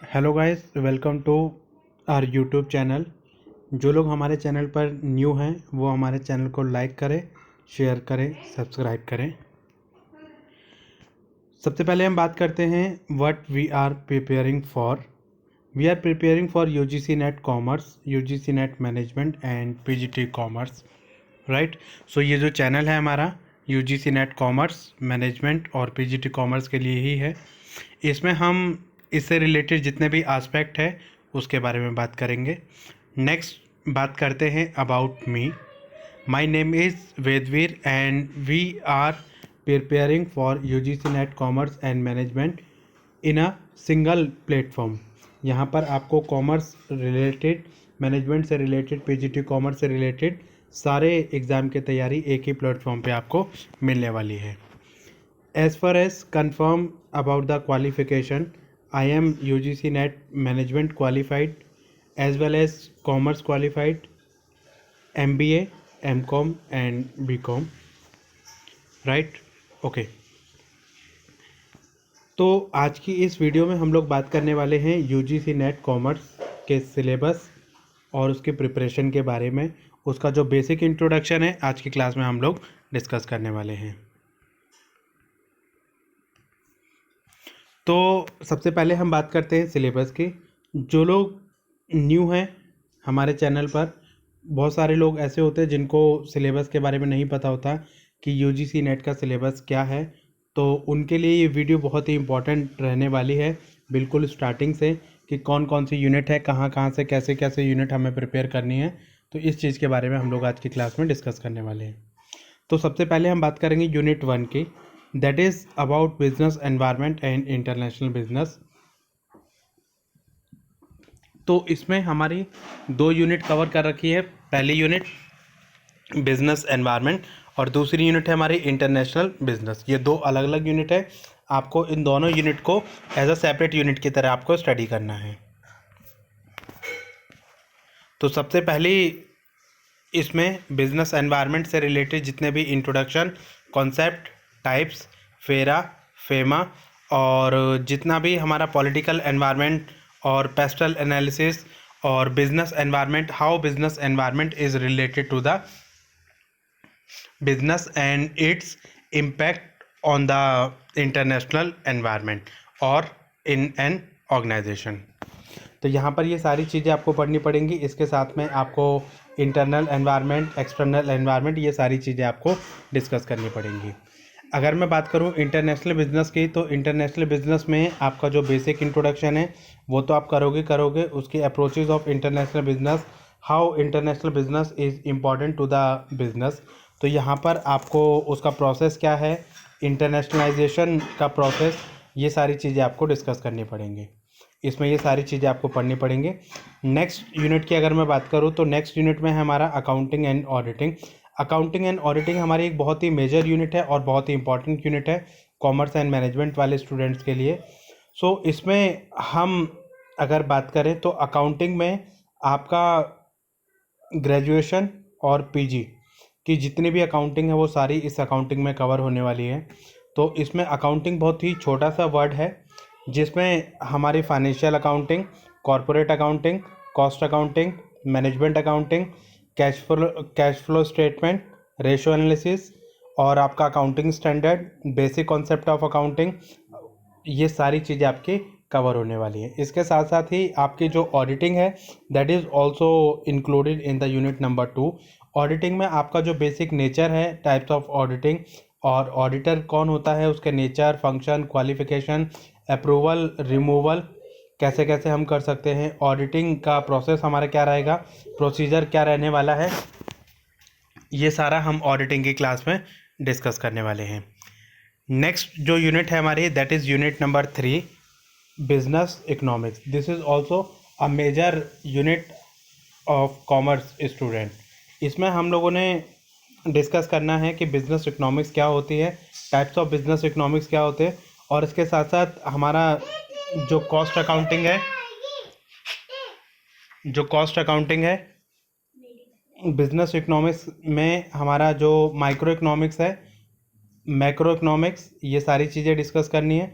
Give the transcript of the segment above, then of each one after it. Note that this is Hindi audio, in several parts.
Hello guys, welcome to our YouTube channel. जो लोग हमारे चैनल पर न्यू हैं वो हमारे चैनल को लाइक करें, शेयर करें, सब्सक्राइब करें। सबसे पहले हम बात करते हैं what we are preparing for. We are preparing for UGC NET commerce, UGC NET management and PGT commerce, right. So ये जो चैनल है हमारा यूजीसी नेट कॉमर्स, मैनेजमेंट और पीजीटी कॉमर्स के लिए ही है। इसमें हम इससे रिलेटेड जितने भी एस्पेक्ट है उसके बारे में बात करेंगे। नेक्स्ट बात करते हैं about me. My name is Vedveer and we are preparing for UGC NET commerce and management in a single platform. यहाँ पर आपको कॉमर्स रिलेटेड, मैनेजमेंट से रिलेटेड, पीजीटी कॉमर्स से रिलेटेड सारे एग्ज़ाम की तैयारी एक ही प्लेटफॉर्म पे आपको मिलने वाली है। As far as confirm about the qualification, I am UGC NET Management qualified as well as Commerce qualified, MBA, MCOM and BCom, right? Okay. तो आज की इस वीडियो में हम लोग बात करने वाले हैं यूजीसी नेट कॉमर्स के सिलेबस और उसके प्रिपरेशन के बारे में। उसका जो बेसिक इंट्रोडक्शन है आज की क्लास में हम लोग डिस्कस करने वाले हैं। तो सबसे पहले हम बात करते हैं सिलेबस की। जो लोग न्यू हैं हमारे चैनल पर, बहुत सारे लोग ऐसे होते हैं जिनको सिलेबस के बारे में नहीं पता होता कि यूजीसी नेट का सिलेबस क्या है। तो उनके लिए ये वीडियो बहुत ही इम्पोर्टेंट रहने वाली है, बिल्कुल स्टार्टिंग से, कि कौन कौन सी यूनिट है, कहाँ कहाँ से कैसे कैसे यूनिट हमें प्रिपेयर करनी है। तो इस चीज़ के बारे में हम लोग आज की क्लास में डिस्कस करने वाले हैं। तो सबसे पहले हम बात करेंगे यूनिट 1 की, that is about business environment and international business. तो इसमें हमारी 2 यूनिट कवर कर रखी है। पहली यूनिट बिजनेस एनवायरनमेंट और दूसरी यूनिट है हमारी इंटरनेशनल बिजनेस। ये 2 अलग अलग यूनिट है। आपको इन दोनों यूनिट को एज अ सेपरेट यूनिट की तरह आपको स्टडी करना है। तो सबसे पहली इसमें बिजनेस एनवायरनमेंट से रिलेटेड जितने भी introduction, concept, types, FERA, FEMA और जितना भी हमारा पॉलिटिकल एनवायरनमेंट और पेस्टल एनालिसिस और business environment, how business environment is related to the business and its impact on the international environment और इन एन ऑर्गेनाइजेशन। तो यहाँ पर ये सारी चीज़ें आपको पढ़नी पड़ेंगी। इसके साथ में आपको इंटरनल एनवायरनमेंट, एक्सटर्नल एनवायरनमेंट, ये सारी चीज़ें आपको डिस्कस करनी पड़ेंगी। अगर मैं बात करूँ इंटरनेशनल बिजनेस की, तो इंटरनेशनल बिजनेस में आपका जो बेसिक इंट्रोडक्शन है वो तो आप करोगे। उसके approaches of international business, how international business is important to the business. तो यहाँ पर आपको उसका प्रोसेस क्या है, इंटरनेशनलाइजेशन का प्रोसेस, ये सारी चीज़ें आपको डिस्कस करनी पड़ेंगी। इसमें ये सारी चीज़ें आपको पढ़नी पड़ेंगी। नेक्स्ट यूनिट की अगर मैं बात करूँ तो नेक्स्ट यूनिट में है हमारा accounting and auditing. Accounting and auditing हमारी एक बहुत ही मेजर यूनिट है और बहुत ही इंपॉर्टेंट यूनिट है कॉमर्स एंड मैनेजमेंट वाले स्टूडेंट्स के लिए। सो इसमें हम अगर बात करें तो अकाउंटिंग में आपका ग्रेजुएशन और पीजी की जितनी भी अकाउंटिंग है वो सारी इस अकाउंटिंग में कवर होने वाली है। तो इसमें अकाउंटिंग बहुत ही छोटा सा वर्ड है जिसमें हमारी financial accounting, corporate accounting, cost accounting, management accounting, cash flow statement, ratio analysis और आपका accounting standard, basic concept of accounting, ये सारी चीज़ें आपकी कवर होने वाली है। इसके साथ साथ ही आपकी जो ऑडिटिंग है that is also included in the unit number 2। Auditing में आपका जो बेसिक नेचर है, टाइप्स ऑफ ऑडिटिंग और ऑडिटर कौन होता है, उसके nature, function, qualification, approval, removal, कैसे कैसे हम कर सकते हैं, ऑडिटिंग का प्रोसेस हमारा क्या रहेगा, प्रोसीजर क्या रहने वाला है, ये सारा हम ऑडिटिंग की क्लास में डिस्कस करने वाले हैं। नेक्स्ट जो यूनिट है हमारी that is unit number 3, business economics. This is also a major unit of commerce student. इसमें हम लोगों ने डिस्कस करना है कि बिजनेस इकोनॉमिक्स क्या होती है, टाइप्स ऑफ बिजनेस इकोनॉमिक्स क्या होते हैं, और इसके साथ साथ हमारा जो कॉस्ट अकाउंटिंग है, बिजनेस इकोनॉमिक्स में हमारा जो माइक्रो इकोनॉमिक्स है, मैक्रो इकोनॉमिक्स, ये सारी चीज़ें डिस्कस करनी है।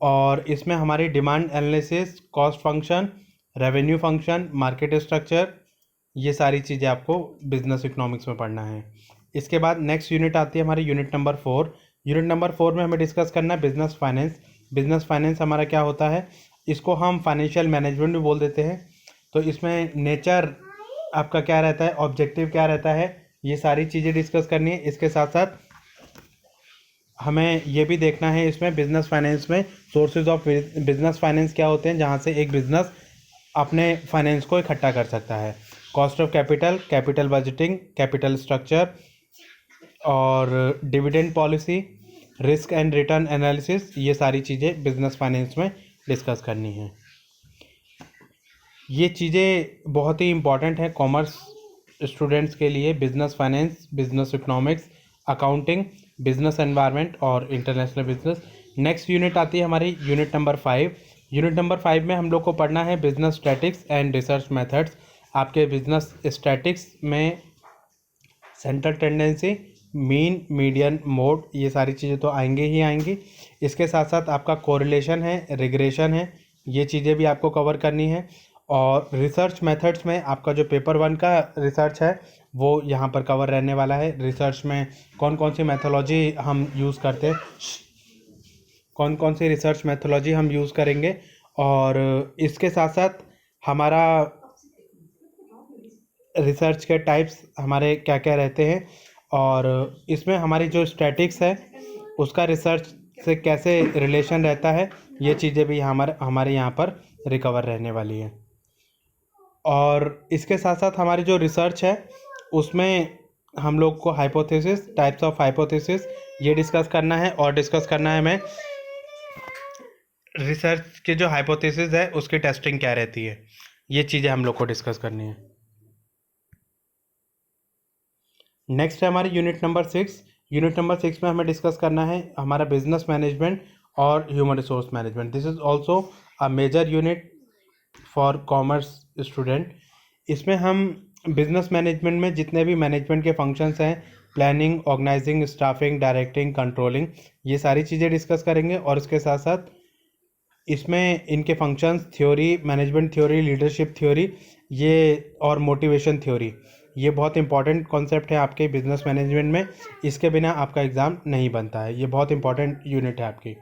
और इसमें हमारी demand analysis, cost function, revenue function, market structure, ये सारी चीज़ें आपको बिजनेस इकोनॉमिक्स में पढ़ना है। इसके बाद नेक्स्ट यूनिट आती है हमारी यूनिट नंबर 4। यूनिट नंबर 4 में हमें डिस्कस करना है बिजनेस फाइनेंस। बिजनेस फाइनेंस हमारा क्या होता है, इसको हम फाइनेंशियल मैनेजमेंट भी बोल देते हैं। तो इसमें नेचर आपका क्या रहता है, ऑब्जेक्टिव क्या रहता है, ये सारी चीज़ें डिस्कस करनी है। इसके साथ साथ हमें ये भी देखना है इसमें बिजनेस फाइनेंस में सोर्सेज ऑफ बिजनेस फाइनेंस क्या होते हैं, जहाँ से एक बिजनेस अपने फाइनेंस को इकट्ठा कर सकता है। Cost of capital, capital budgeting, capital structure और dividend policy, risk and return analysis, ये सारी चीज़ें बिजनेस फाइनेंस में डिस्कस करनी है। ये चीज़ें बहुत ही इम्पॉर्टेंट हैं कॉमर्स स्टूडेंट्स के लिए। Business finance, business economics, accounting, business environment और इंटरनेशनल बिजनेस। नेक्स्ट यूनिट आती है हमारी यूनिट नंबर 5। यूनिट नंबर 5 में हम लोग को पढ़ना है business statics and research methods. आपके बिजनेस स्टैटिक्स में central tendency, mean, median, mode, ये सारी चीज़ें तो आएंगी ही आएंगी। इसके साथ साथ आपका कोरिलेशन है, रिग्रेशन है, ये चीज़ें भी आपको कवर करनी है। और रिसर्च मेथड्स में आपका जो पेपर 1 का रिसर्च है वो यहाँ पर कवर रहने वाला है। रिसर्च में कौन कौन सी मैथोलॉजी हम यूज़ करते हैं, कौन कौन सी रिसर्च मैथोलॉजी हम यूज़ करेंगे, और इसके साथ साथ हमारा रिसर्च के टाइप्स हमारे क्या क्या रहते हैं, और इसमें हमारी जो स्टैटिक्स है उसका रिसर्च से कैसे रिलेशन रहता है, ये चीज़ें भी हमारे यहाँ पर रिकवर रहने वाली है। और इसके साथ साथ हमारी जो रिसर्च है उसमें हम लोग को हाइपोथेसिस, टाइप्स ऑफ हाइपोथेसिस, ये डिस्कस करना है। और डिस्कस करना है हमें रिसर्च के जो हाइपोथेसिस है उसकी टेस्टिंग क्या रहती है, ये चीज़ें हम लोग को डिस्कस करनी है। नेक्स्ट है हमारी यूनिट नंबर 6। यूनिट नंबर 6 में हमें डिस्कस करना है हमारा बिजनेस मैनेजमेंट और human resource management. This is also a major unit for commerce student. इसमें हम बिजनेस मैनेजमेंट में जितने भी मैनेजमेंट के फंक्शंस हैं, planning, organising, staffing, directing, controlling, ये सारी चीज़ें डिस्कस करेंगे। और इसके साथ साथ इसमें इनके functions, theory, management theory, leadership theory, ये और मोटिवेशन थ्योरी, ये बहुत इंपॉर्टेंट कॉन्सेप्ट है आपके बिजनेस मैनेजमेंट में। इसके बिना आपका एग्ज़ाम नहीं बनता है, ये बहुत इंपॉर्टेंट यूनिट है आपकी।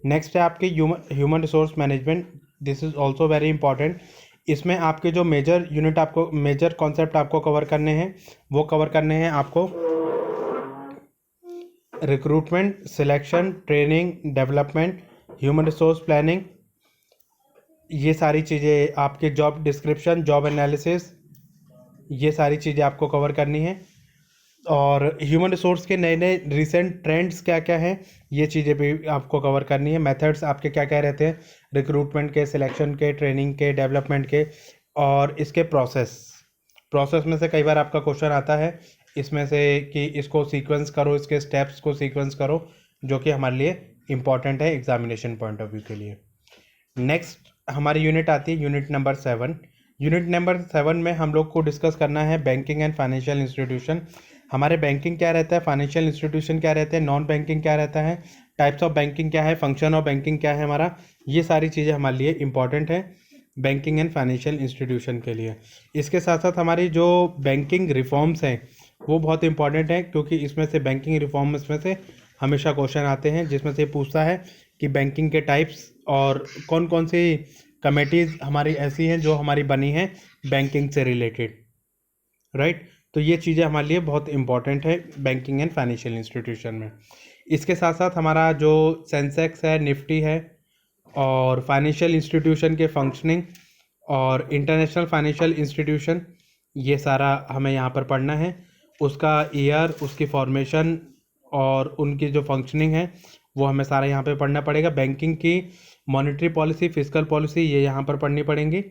नेक्स्ट है आपकी human resource management. This is also very important. इसमें आपके जो मेजर यूनिट आपको, मेजर कॉन्सेप्ट आपको कवर करने हैं, वो कवर करने हैं आपको recruitment, selection, training, development, human resource planning, ये सारी चीज़ें आपके जॉब डिस्क्रिप्शन, जॉब एनालिसिस, ये सारी चीज़ें आपको कवर करनी है। और ह्यूमन रिसोर्स के नए नए रिसेंट ट्रेंड्स क्या क्या हैं, ये चीज़ें भी आपको कवर करनी है। मेथड्स आपके क्या क्या रहते हैं रिक्रूटमेंट के, सिलेक्शन के, ट्रेनिंग के, डेवलपमेंट के, और इसके प्रोसेस में से कई बार आपका क्वेश्चन आता है इसमें से कि इसको सीक्वेंस करो, इसके स्टेप्स को सीक्वेंस करो, जो कि हमारे लिए इम्पॉर्टेंट है एग्जामिनेशन पॉइंट ऑफ व्यू के लिए। नेक्स्ट हमारी यूनिट आती है यूनिट नंबर 7। यूनिट नंबर 7 में हम लोग को डिस्कस करना है बैंकिंग एंड फाइनेंशियल इंस्टीट्यूशन। हमारे बैंकिंग क्या रहता है, फाइनेंशियल इंस्टीट्यूशन क्या रहते हैं, नॉन बैंकिंग क्या रहता है, टाइप्स ऑफ बैंकिंग क्या है, फंक्शन ऑफ बैंकिंग क्या है हमारा, ये सारी चीज़ें हमारे लिए इंपॉर्टेंट है बैंकिंग एंड फाइनेंशियल इंस्टीट्यूशन के लिए। इसके साथ साथ हमारी जो बैंकिंग रिफॉर्म्स हैं वो बहुत इंपॉर्टेंट है, क्योंकि इसमें से बैंकिंग रिफॉर्म्स में से हमेशा क्वेश्चन आते हैं जिसमें से पूछता है कि बैंकिंग के टाइप्स और कौन कौन सी कमेटीज़ हमारी ऐसी हैं जो हमारी बनी हैं बैंकिंग से रिलेटेड, राइट। तो ये चीज़ें हमारे लिए बहुत इंपॉर्टेंट है बैंकिंग एंड फाइनेंशियल इंस्टीट्यूशन में। इसके साथ साथ हमारा जो सेंसेक्स है, निफ्टी है, और फाइनेंशियल इंस्टीट्यूशन के फंक्शनिंग और इंटरनेशनल फाइनेंशियल इंस्टीट्यूशन, ये सारा हमें यहाँ पर पढ़ना है। उसका ईयर, उसकी फॉर्मेशन और उनकी जो फंक्शनिंग है वो हमें सारा यहाँ पे पढ़ना पड़ेगा। बैंकिंग की मॉनेटरी पॉलिसी, फिस्कल पॉलिसी, ये यहाँ पर पढ़नी पड़ेंगी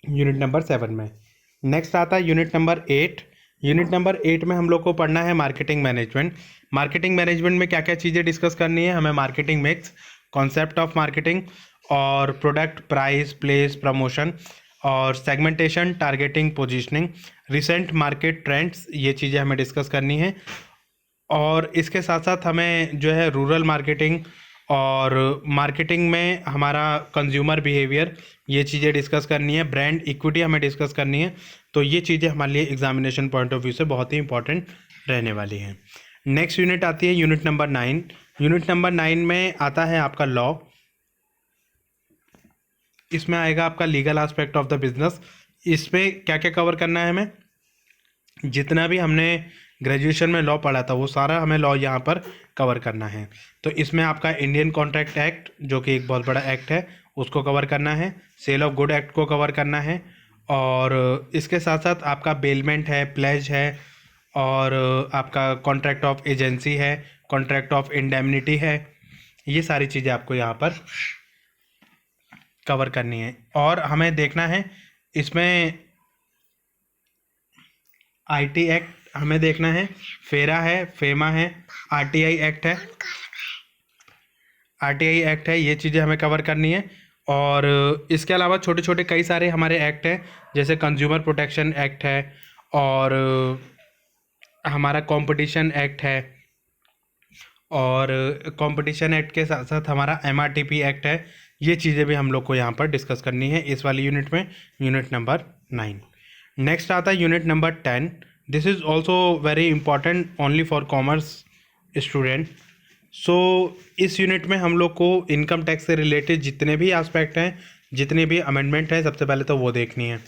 यूनिट नंबर 7 में। नेक्स्ट आता है यूनिट नंबर 8। यूनिट नंबर 8 में हम लोग को पढ़ना है मार्केटिंग मैनेजमेंट। मार्केटिंग मैनेजमेंट में क्या क्या चीज़ें डिस्कस करनी है हमें, marketing mix, concept of marketing, और प्रोडक्ट, प्राइस, प्लेस, प्रमोशन, और segmentation, targeting, positioning, recent market trends, ये चीज़ें हमें डिस्कस करनी है। और इसके साथ साथ हमें जो है रूरल मार्केटिंग और मार्केटिंग में हमारा कंज्यूमर बिहेवियर, ये चीज़ें डिस्कस करनी है। ब्रांड इक्विटी हमें डिस्कस करनी है। तो ये चीज़ें हमारे लिए एग्जामिनेशन पॉइंट ऑफ व्यू से बहुत ही इंपॉर्टेंट रहने वाली हैं। नेक्स्ट यूनिट आती है यूनिट नंबर 9। यूनिट नंबर 9 में आता है आपका लॉ। इसमें आएगा आपका legal aspect of the business. इस पे क्या क्या कवर करना है हमें, जितना भी हमने ग्रेजुएशन में लॉ पढ़ा था वो सारा हमें लॉ यहाँ पर कवर करना है। तो इसमें आपका इंडियन कॉन्ट्रैक्ट एक्ट, जो कि एक बहुत बड़ा एक्ट है, उसको कवर करना है। सेल ऑफ गुड एक्ट को कवर करना है। और इसके साथ साथ आपका बेलमेंट है, प्लेज है, और आपका कॉन्ट्रैक्ट ऑफ एजेंसी है, कॉन्ट्रैक्ट ऑफ इंडेमनिटी है। ये सारी चीज़ें आपको यहाँ पर कवर करनी है। और हमें देखना है इसमें आईटी एक्ट हमें देखना है, फेरा है, फेमा है, आरटीआई एक्ट है, आरटीआई एक्ट है। ये चीज़ें हमें कवर करनी है। और इसके अलावा छोटे छोटे कई सारे हमारे एक्ट हैं, जैसे कंज्यूमर प्रोटेक्शन एक्ट है, और हमारा कंपटीशन एक्ट है, और कंपटीशन एक्ट के साथ साथ हमारा एमआरटीपी एक्ट है। ये चीज़ें भी हम लोग को यहाँ पर डिस्कस करनी है इस वाली यूनिट में, यूनिट नंबर 9। नेक्स्ट आता है unit number 10। This is also very important only for commerce student. So इस यूनिट में हम लोग को इनकम टैक्स से रिलेटेड जितने भी एस्पेक्ट हैं, जितने भी अमेंडमेंट हैं, सबसे पहले तो वो देखनी है,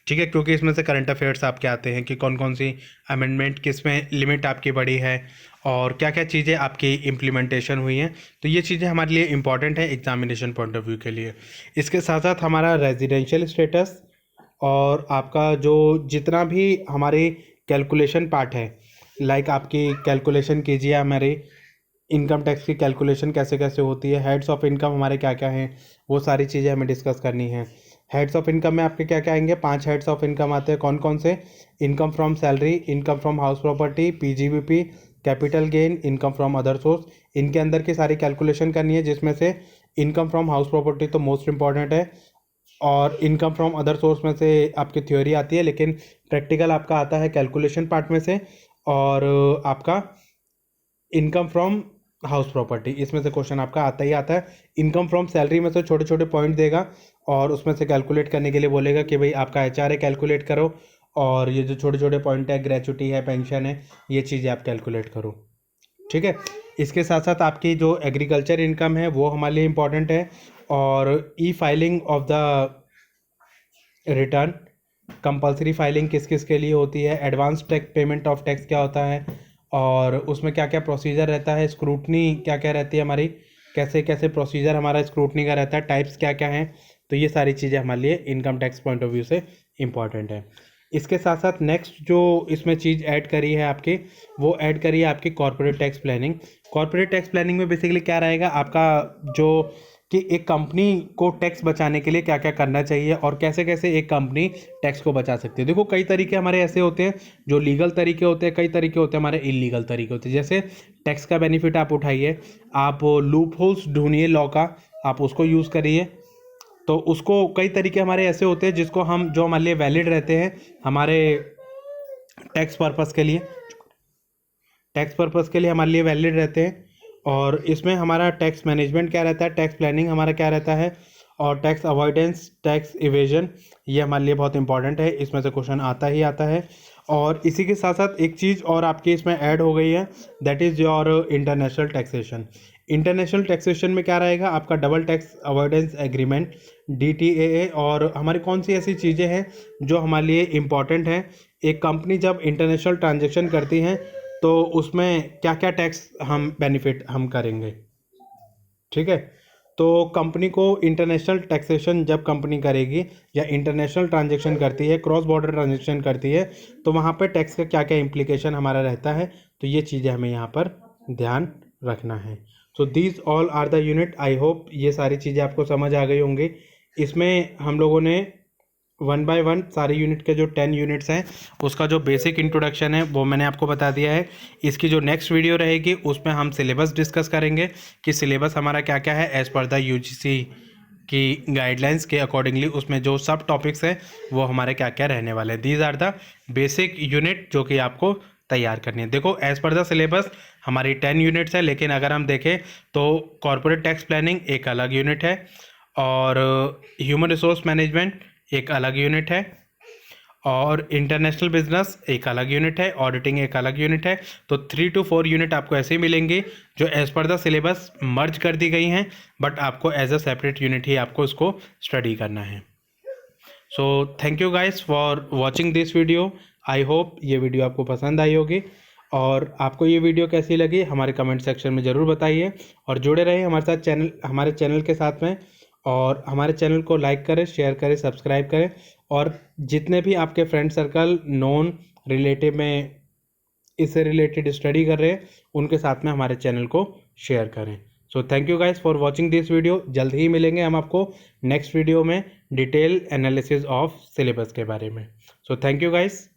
ठीक है। क्योंकि इसमें से करंट अफेयर्स आपके आते हैं कि कौन कौन सी अमेंडमेंट, किस में लिमिट आपकी बढ़ी है, और क्या क्या चीज़ें आपकी इम्प्लीमेंटेशन हुई हैं। तो ये चीज़ें हमारे लिए इंपॉर्टेंट है एग्जामिनेशन पॉइंट ऑफ व्यू के लिए। इसके साथ साथ हमारा रेजिडेंशियल स्टेटस और आपका जो जितना भी हमारे कैलकुलेशन पार्ट है, लाइक आपकी कैलकुलेशन कीजिए, हमारे इनकम टैक्स की कैलकुलेशन कैसे कैसे होती है, हेड्स ऑफ इनकम हमारे क्या क्या हैं, वो सारी चीज़ें हमें डिस्कस करनी है। हेड्स ऑफ इनकम में आपके क्या क्या आएंगे, 5 हेड्स ऑफ इनकम आते हैं। कौन कौन से? Income from salary, income from house property, PGBP, capital gain, income from other source. इनके अंदर की सारी कैलकुलेशन करनी है, जिसमें से इनकम फ्रॉम हाउस प्रॉपर्टी तो मोस्ट इंपॉर्टेंट है, और इनकम फ्रॉम अदर सोर्स में से आपकी थ्योरी आती है, लेकिन प्रैक्टिकल आपका आता है कैलकुलेशन पार्ट में से, और आपका इनकम फ्रॉम हाउस प्रॉपर्टी, इसमें से क्वेश्चन आपका आता ही आता है। इनकम फ्रॉम सैलरी में से छोटे छोटे पॉइंट देगा, और उसमें से कैलकुलेट करने के लिए बोलेगा कि भाई आपका एचआरए कैलकुलेट करो, और ये जो छोटे छोटे पॉइंट है, ग्रेचुटी है, पेंशन है, ये चीज़ें आप कैलकुलेट करो, ठीक है। इसके साथ साथ आपकी जो एग्रीकल्चर इनकम है वो हमारे लिए इम्पॉर्टेंट है, और ई filing of the return, compulsory filing किस किस के लिए होती है, advance tax payment of tax क्या होता है, और उसमें क्या क्या प्रोसीजर रहता है, स्क्रूटनी क्या क्या रहती है हमारी, कैसे कैसे प्रोसीजर हमारा स्क्रूटनी का रहता है, टाइप्स क्या क्या हैं। तो ये सारी चीज़ें हमारे लिए income tax point of view से इम्पॉर्टेंट है। इसके साथ साथ नेक्स्ट जो इसमें चीज़ ऐड करी है आपकी, वो ऐड करी है आपकी corporate tax planning. Corporate tax planning में बेसिकली क्या रहेगा आपका, जो कि एक कंपनी को टैक्स बचाने के लिए क्या क्या करना चाहिए, और कैसे कैसे एक कंपनी टैक्स को बचा सकती है। देखो कई तरीके हमारे ऐसे होते हैं जो लीगल तरीके होते हैं, कई तरीके होते हैं हमारे इलीगल तरीके होते हैं। जैसे टैक्स का बेनिफिट आप उठाइए, आप लूप होल्स ढूंढिए लॉ का, आप उसको यूज़ करिए। तो उसको कई तरीके हमारे ऐसे होते हैं जिसको हम, जो हमारे लिए वैलिड रहते हैं हमारे टैक्स पर्पस के लिए, टैक्स पर्पस के लिए हमारे लिए वैलिड रहते हैं। और इसमें हमारा टैक्स मैनेजमेंट क्या रहता है, टैक्स प्लानिंग हमारा क्या रहता है, और टैक्स अवॉइडेंस, टैक्स इवेजन, ये हमारे लिए बहुत इंपॉर्टेंट है, इसमें से क्वेश्चन आता ही आता है। और इसी के साथ साथ एक चीज़ और आपकी इसमें ऐड हो गई है, that is your international taxation. International taxation में क्या रहेगा आपका, double tax avoidance agreement, DTAA। और हमारी कौन सी ऐसी चीज़ें हैं जो हमारे लिए इम्पॉर्टेंट हैं। एक कंपनी जब इंटरनेशनल ट्रांजेक्शन करती हैं तो उसमें क्या क्या टैक्स हम बेनिफिट हम करेंगे, ठीक है। तो कंपनी को इंटरनेशनल टैक्सेशन जब कंपनी करेगी या इंटरनेशनल ट्रांजेक्शन करती है, क्रॉस बॉर्डर ट्रांजेक्शन करती है, तो वहाँ पे टैक्स का क्या क्या इम्प्लीकेशन हमारा रहता है। तो ये चीज़ें हमें यहाँ पर ध्यान रखना है। So these all are the unit. I hope ये सारी चीज़ें आपको समझ आ गई होंगी। इसमें हम लोगों ने 1 बाय 1 सारे यूनिट के जो 10 यूनिट्स हैं उसका जो बेसिक इंट्रोडक्शन है वो मैंने आपको बता दिया है। इसकी जो नेक्स्ट वीडियो रहेगी उसमें हम सिलेबस डिस्कस करेंगे कि सिलेबस हमारा क्या क्या है एज़ पर द UGC की गाइडलाइंस के अकॉर्डिंगली, उसमें जो सब टॉपिक्स हैं वो हमारे क्या क्या रहने वाले हैं। These are the basic unit जो कि आपको तैयार करनी है। देखो एज़ पर द सिलेबस हमारी 10 यूनिट्स है, लेकिन अगर हम देखें तो कॉर्पोरेट टैक्स प्लानिंग एक अलग यूनिट है और ह्यूमन रिसोर्स मैनेजमेंट एक अलग यूनिट है और इंटरनेशनल बिजनेस एक अलग यूनिट है, ऑडिटिंग एक अलग यूनिट है। तो 3 to 4 यूनिट आपको ऐसे ही मिलेंगे जो एज़ पर द सिलेबस मर्ज कर दी गई हैं, बट आपको एज अ सेपरेट यूनिट ही आपको इसको स्टडी करना है। So thank you guys for watching this video. I hope ये वीडियो आपको पसंद आई होगी, और आपको ये वीडियो कैसी लगी हमारे कमेंट सेक्शन में ज़रूर बताइए, और जुड़े रहिए हमारे चैनल के साथ में, और हमारे चैनल को लाइक करें, शेयर करें, सब्सक्राइब करें, और जितने भी आपके फ्रेंड सर्कल नॉन रिलेटिव में इससे रिलेटेड स्टडी कर रहे हैं उनके साथ में हमारे चैनल को शेयर करें। So thank you guys for watching this video. जल्द ही मिलेंगे हम आपको नेक्स्ट वीडियो में डिटेल एनालिसिस ऑफ सिलेबस के बारे में। So thank you guys.